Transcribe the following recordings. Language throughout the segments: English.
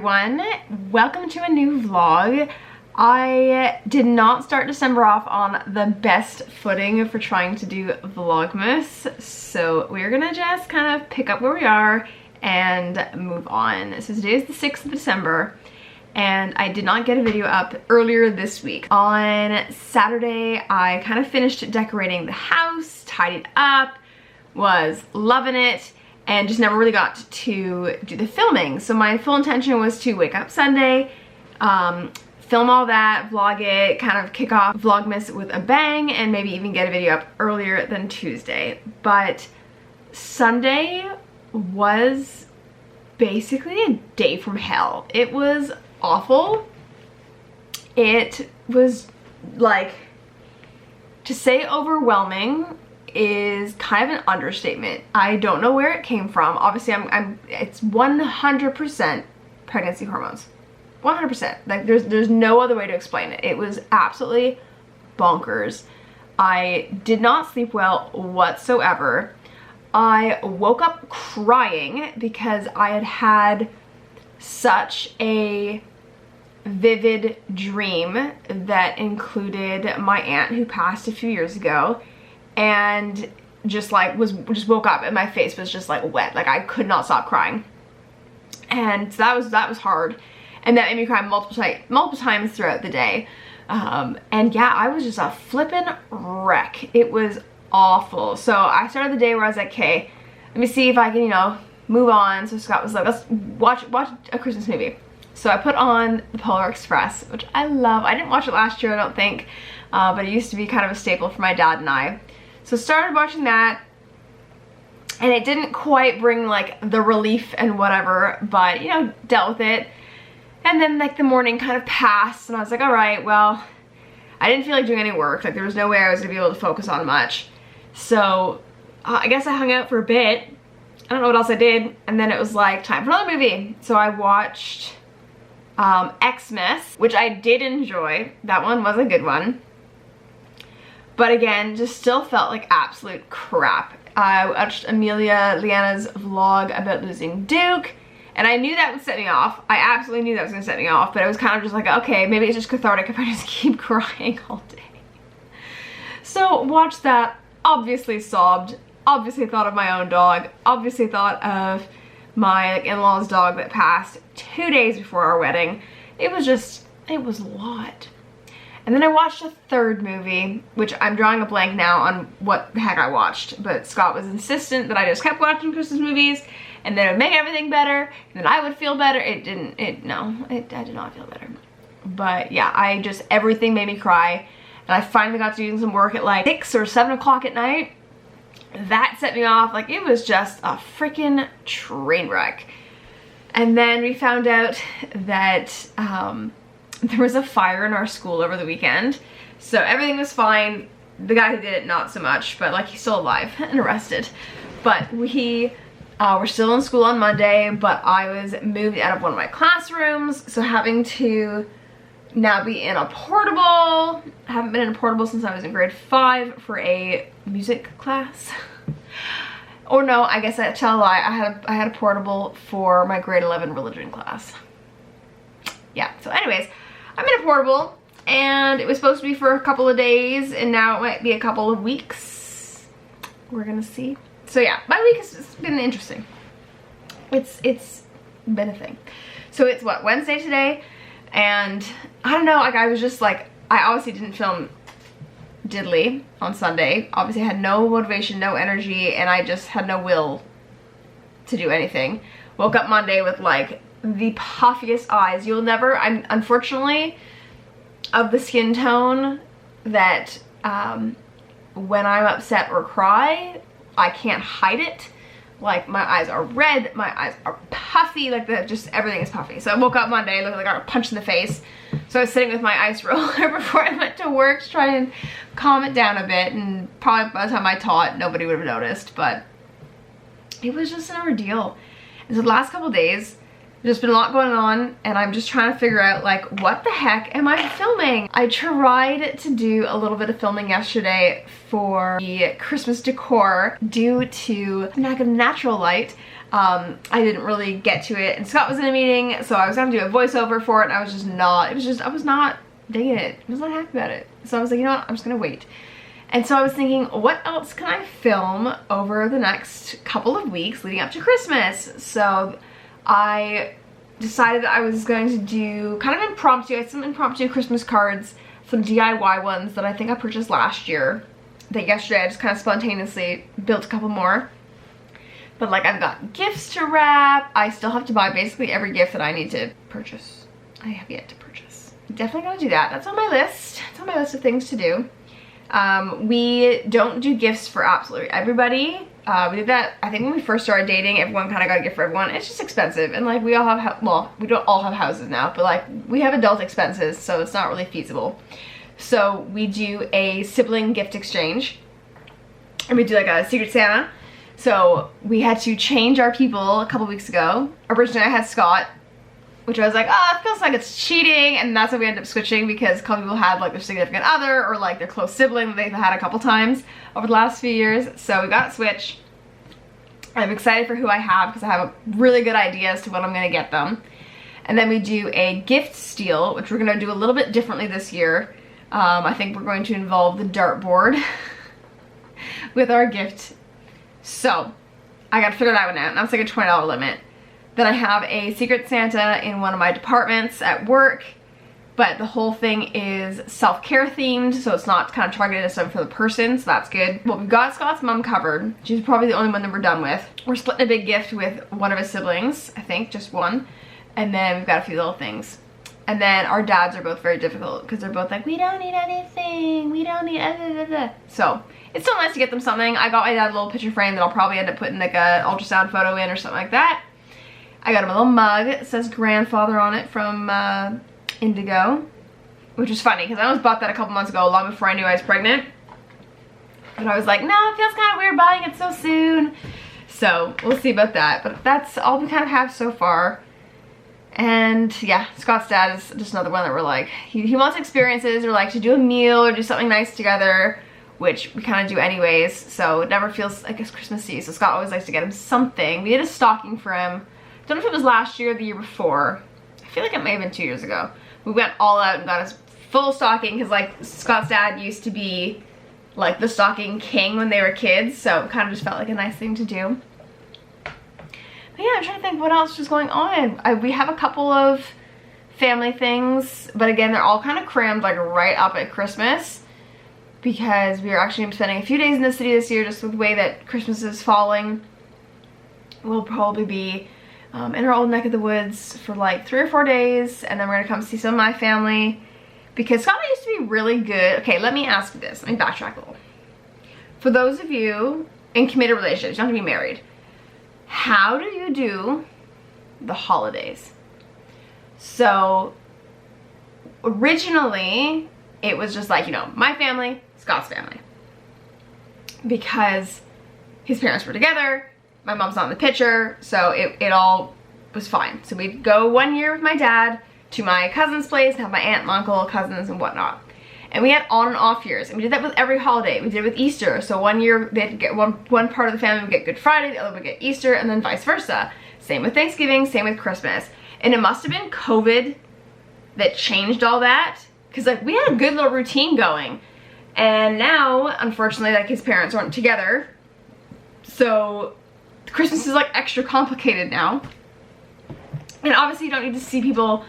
everyone, welcome to a new vlog. I did not start December off on the best footing for trying to do Vlogmas, so we're gonna just kind of pick up where we are and move on. So today is the 6th of December and I did not get a video up earlier this week. On Saturday I kind of finished decorating the house, tidied up, was loving it, and just never really got to do the filming. So my full intention was to wake up Sunday, film all that, vlog it, kind of kick off Vlogmas with a bang, and maybe even get a video up earlier than Tuesday. But Sunday was basically a day from hell. It was awful. It was like, to say overwhelming is kind of an understatement. I don't know where it came from. Obviously it's 100% pregnancy hormones. 100%. Like there's no other way to explain it. It was absolutely bonkers. I did not sleep well whatsoever. I woke up crying because I had had such a vivid dream that included my aunt who passed a few years ago, and just woke up and my face was just like wet. Like I could not stop crying, and so that was hard, and that made me cry multiple times throughout the day. And yeah, I was just a flippin' wreck. It was awful. So I started the day where I was like, okay, let me see if I can, you know, move on. So Scott was like, let's watch a Christmas movie. So I put on The Polar Express, which I love. I didn't watch it last year, I don't think, but it used to be kind of a staple for my dad and I. So started watching that, and it didn't quite bring like the relief and whatever, but you know, dealt with it. And then like the morning kind of passed and I was like, all right, well, I didn't feel like doing any work. Like there was no way I was gonna be able to focus on much. So I guess I hung out for a bit. I don't know what else I did. And then it was like time for another movie. So I watched Xmas, which I did enjoy. That one was a good one. But again, just still felt like absolute crap. I watched Amelia Leanna's vlog about losing Duke, and I knew that would set me off. I absolutely knew that was gonna set me off, but I was kind of just like, okay, maybe it's just cathartic if I just keep crying all day. So watched that, obviously sobbed, obviously thought of my own dog, obviously thought of my in-laws dog that passed 2 days before our wedding. It was a lot. And then I watched a third movie, which I'm drawing a blank now on what the heck I watched, but Scott was insistent that I just kept watching Christmas movies and then it would make everything better and then I would feel better. I did not feel better. But yeah, everything made me cry, and I finally got to do some work at like 6 or 7 o'clock at night. That set me off. Like it was just a freaking train wreck. And then we found out that there was a fire in our school over the weekend. So everything was fine. The guy who did it, not so much, but like he's still alive and arrested. But we were still in school on Monday, but I was moved out of one of my classrooms. So having to now be in a portable. I haven't been in a portable since I was in grade 5 for a music class. Or no, I guess I tell a lie. I had a portable for my grade 11 religion class. Yeah, so anyways, I'm in a portable, and it was supposed to be for a couple of days, and now it might be a couple of weeks. We're gonna see. So yeah, my week has been interesting. It's been a thing. So it's what, Wednesday today, and I don't know, like I was just like, I obviously didn't film diddly on Sunday. Obviously I had no motivation, no energy, and I just had no will to do anything. Woke up Monday with like the puffiest eyes. I'm unfortunately of the skin tone that when I'm upset or cry, I can't hide it. Like my eyes are red, my eyes are puffy, like just everything is puffy. So I woke up Monday, looked like I got a punch in the face. So I was sitting with my ice roller before I went to work to try and calm it down a bit, and probably by the time I taught, nobody would have noticed, but it was just an ordeal. And so the last couple days, There's been a lot going on and I'm just trying to figure out like what the heck am I filming? I tried to do a little bit of filming yesterday for the Christmas decor. Due to lack of natural light, I didn't really get to it and Scott was in a meeting, so I was gonna do a voiceover for it and I was not digging it. I was not happy about it. So I was like, you know what, I'm just gonna wait. And so I was thinking, what else can I film over the next couple of weeks leading up to Christmas? So I decided that I was going to do kind of impromptu. I had some impromptu Christmas cards, some DIY ones that I think I purchased last year. I think yesterday I just kind of spontaneously built a couple more. But like I've got gifts to wrap. I still have to buy basically every gift that I need to purchase. I have yet to purchase. Definitely gotta do that. That's on my list. It's on my list of things to do. We don't do gifts for absolutely everybody. We did that, I think when we first started dating, everyone kind of got a gift for everyone. It's just expensive, and like we all have, well, we don't all have houses now, but like we have adult expenses, so it's not really feasible. So we do a sibling gift exchange, and we do like a Secret Santa. So we had to change our people a couple weeks ago. Originally I had Scott, which I was like, oh, it feels like it's cheating, and that's why we ended up switching, because a couple people had like their significant other or like their close sibling that they've had a couple times over the last few years. So we got it switched. I'm excited for who I have because I have a really good idea as to what I'm gonna get them. And then we do a gift steal, which we're gonna do a little bit differently this year. I think we're going to involve the dartboard with our gift. So I gotta figure that one out, and that's like a $20 limit. Then I have a Secret Santa in one of my departments at work, but the whole thing is self-care themed, so it's not kind of targeted as something for the person, so that's good. Well, we've got Scott's mom covered. She's probably the only one that we're done with. We're splitting a big gift with one of his siblings, I think, just one. And then we've got a few little things. And then our dads are both very difficult because they're both like, we don't need anything, we don't need So it's still nice to get them something. I got my dad a little picture frame that I'll probably end up putting like a ultrasound photo in or something like that. I got him a little mug. It says grandfather on it from Indigo, which is funny because I almost bought that a couple months ago, long before I knew I was pregnant. And I was like, no, it feels kind of weird buying it so soon. So we'll see about that. But that's all we kind of have so far. And yeah, Scott's dad is just another one that we're like, he wants experiences or like to do a meal or do something nice together, which we kind of do anyways. So it never feels like it's Christmassy. So Scott always likes to get him something. We did a stocking for him. Don't know if it was last year or the year before. I feel like it may have been 2 years ago. We went all out and got his full stocking because like Scott's dad used to be like the stocking king when they were kids, so it kind of just felt like a nice thing to do. But yeah, I'm trying to think what else was going on. We have a couple of family things, but again, they're all kind of crammed like right up at Christmas because we are actually spending a few days in the city this year just with the way that Christmas is falling. We'll probably be in our old neck of the woods for like 3 or 4 days, and then we're gonna come see some of my family because Scott used to be really good. Okay, let me ask you this. Let me backtrack a little. For those of you in committed relationships, you don't have to be married. How do you do the holidays? So originally it was just like, you know, my family, Scott's family, because his parents were together. My mom's not in the picture, so it all was fine. So we'd go 1 year with my dad to my cousin's place and have my aunt and uncle, cousins, and whatnot. And we had on and off years, and we did that with every holiday. We did it with Easter. So 1 year they'd get one part of the family would get Good Friday, the other would get Easter, and then vice versa. Same with Thanksgiving, same with Christmas. And it must have been COVID that changed all that, because like we had a good little routine going. And now, unfortunately, like his parents aren't together, so Christmas is like extra complicated now. And obviously you don't need to see people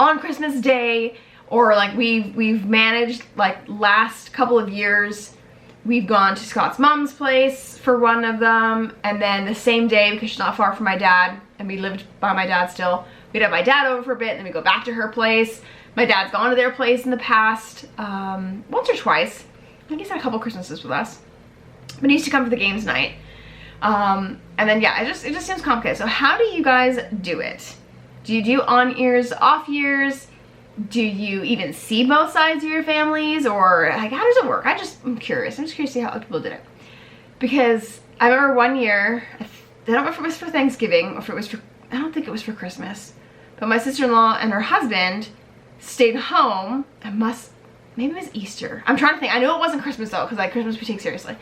on Christmas Day, or like we've managed like last couple of years we've gone to Scott's mom's place for one of them, and then the same day, because she's not far from my dad and we lived by my dad still, we'd have my dad over for a bit and then we go back to her place. My dad's gone to their place in the past once or twice. I think he's had a couple Christmases with us, but he used to come for the games night. And then yeah, it just seems complicated. So how do you guys do it? Do you do on years, off years? Do you even see both sides of your families, or like how does it work? I'm curious. I'm just curious to see how other people did it. Because I remember 1 year, I don't know if it was for Thanksgiving or if it was for I don't think it was for Christmas, but my sister-in-law and her husband stayed home. Maybe it was Easter. I'm trying to think. I know it wasn't Christmas though, because like Christmas we take seriously.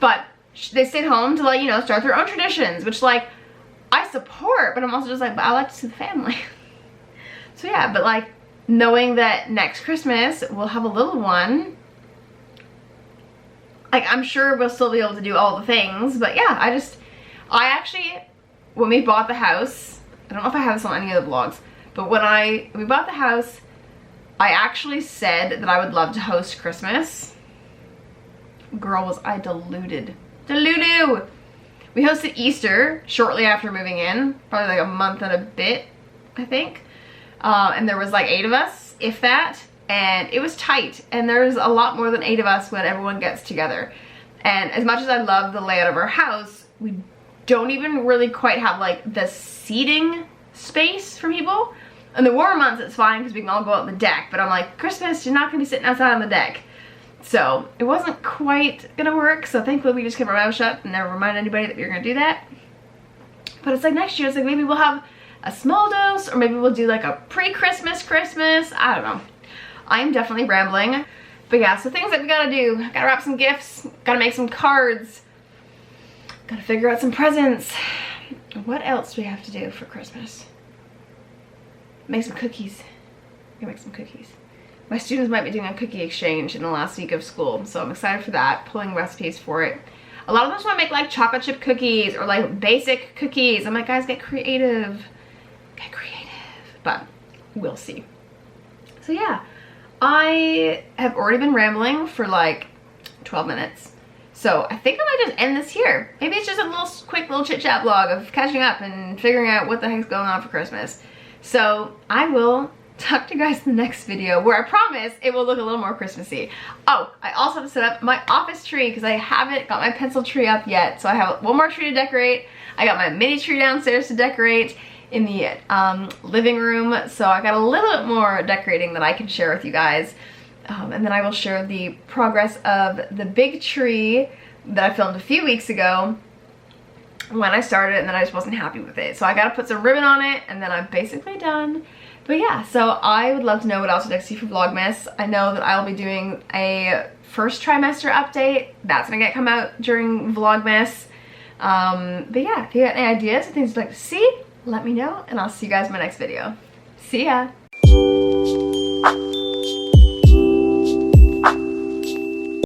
But they stayed home to like, you know, start their own traditions, which like I support, but I'm also just like, but I like to see the family. So yeah, but like knowing that next Christmas we'll have a little one, like I'm sure we'll still be able to do all the things, but yeah, I actually, when we bought the house, I don't know if I have this on any of the vlogs, but when we bought the house, I actually said that I would love to host Christmas. Girl, was I deluded. Delulu! We hosted Easter shortly after moving in, probably like a month and a bit, I think. And there was like 8 of us, if that, and it was tight. And there's a lot more than 8 of us when everyone gets together. And as much as I love the layout of our house, we don't even really quite have like the seating space for people. In the warmer months it's fine because we can all go out on the deck, but I'm like, Christmas, you're not gonna be sitting outside on the deck. So it wasn't quite gonna work, so thankfully we just kept our mouth shut and never remind anybody that we were gonna do that. But it's like next year, it's like maybe we'll have a small dose, or maybe we'll do like a pre-Christmas Christmas, I don't know. I'm definitely rambling. But yeah, so things that we gotta do. Gotta wrap some gifts, gotta make some cards, gotta figure out some presents. What else do we have to do for Christmas? Make some cookies. I'm gonna make some cookies. My students might be doing a cookie exchange in the last week of school, so I'm excited for that, pulling recipes for it. A lot of them just want to make like chocolate chip cookies or like basic cookies. I'm like, guys, get creative. Get creative. But we'll see. So yeah, I have already been rambling for like 12 minutes. So I think I might just end this here. Maybe it's just a little quick little chit chat vlog of catching up and figuring out what the heck's going on for Christmas. So I will talk to you guys in the next video, where I promise it will look a little more Christmassy. Oh, I also have to set up my office tree because I haven't got my pencil tree up yet. So I have one more tree to decorate. I got my mini tree downstairs to decorate in the living room. So I got a little bit more decorating that I can share with you guys. And then I will share the progress of the big tree that I filmed a few weeks ago when I started, and then I just wasn't happy with it. So I gotta put some ribbon on it, and then I'm basically done. But yeah, so I would love to know what else you'd like to see for Vlogmas. I know that I'll be doing a first trimester update. That's gonna come out during Vlogmas. But yeah, if you got any ideas or things you'd like to see, let me know, and I'll see you guys in my next video. See ya!